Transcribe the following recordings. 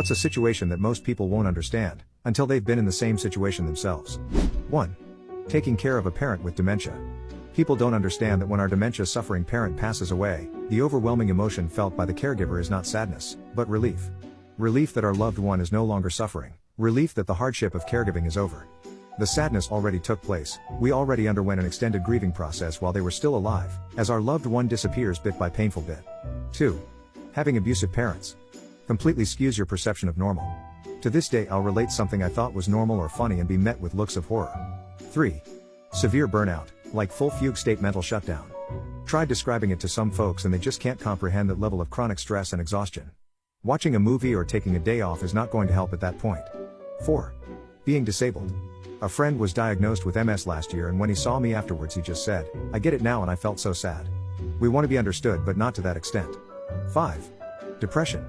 What's a situation that most people won't understand, until they've been in the same situation themselves? 1. Taking care of a parent with dementia. People don't understand that when our dementia-suffering parent passes away, the overwhelming emotion felt by the caregiver is not sadness, but relief. Relief that our loved one is no longer suffering. Relief that the hardship of caregiving is over. The sadness already took place, we already underwent an extended grieving process while they were still alive, as our loved one disappears bit by painful bit. 2. Having abusive parents. Completely skews your perception of normal. To this day I'll relate something I thought was normal or funny and be met with looks of horror. 3. Severe burnout, like full fugue state mental shutdown. Tried describing it to some folks and they just can't comprehend that level of chronic stress and exhaustion. Watching a movie or taking a day off is not going to help at that point. 4. Being disabled. A friend was diagnosed with MS last year and when he saw me afterwards he just said, "I get it now," and I felt so sad. We want to be understood but not to that extent. 5. Depression.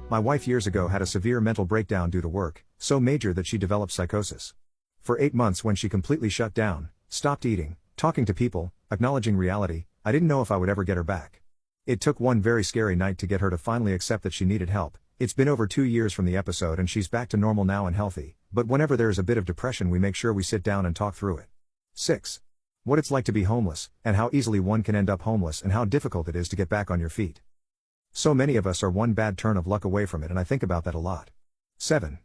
My wife years ago had a severe mental breakdown due to work, so major that she developed psychosis. For 8 months when she completely shut down, stopped eating, talking to people, acknowledging reality, I didn't know if I would ever get her back. It took one very scary night to get her to finally accept that she needed help. It's been over 2 years from the episode and she's back to normal now and healthy, but whenever there is a bit of depression we make sure we sit down and talk through it. 6. What it's like to be homeless, and how easily one can end up homeless and how difficult it is to get back on your feet. So many of us are one bad turn of luck away from it and I think about that a lot. 7.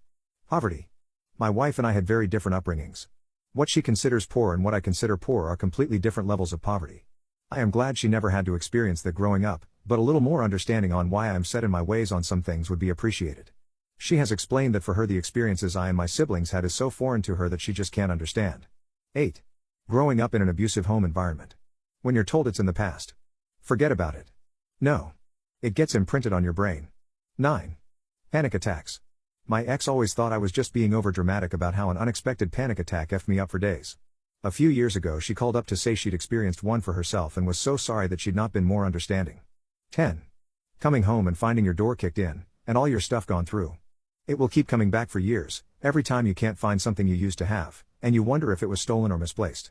Poverty. My wife and I had very different upbringings. What she considers poor and what I consider poor are completely different levels of poverty. I am glad she never had to experience that growing up, but a little more understanding on why I am set in my ways on some things would be appreciated. She has explained that for her the experiences I and my siblings had is so foreign to her that she just can't understand. 8. Growing up in an abusive home environment. When you're told it's in the past, forget about it. No. It gets imprinted on your brain. 9. Panic attacks. My ex always thought I was just being overdramatic about how an unexpected panic attack effed me up for days. A few years ago she called up to say she'd experienced one for herself and was so sorry that she'd not been more understanding. 10. Coming home and finding your door kicked in, and all your stuff gone through. It will keep coming back for years, every time you can't find something you used to have, and you wonder if it was stolen or misplaced.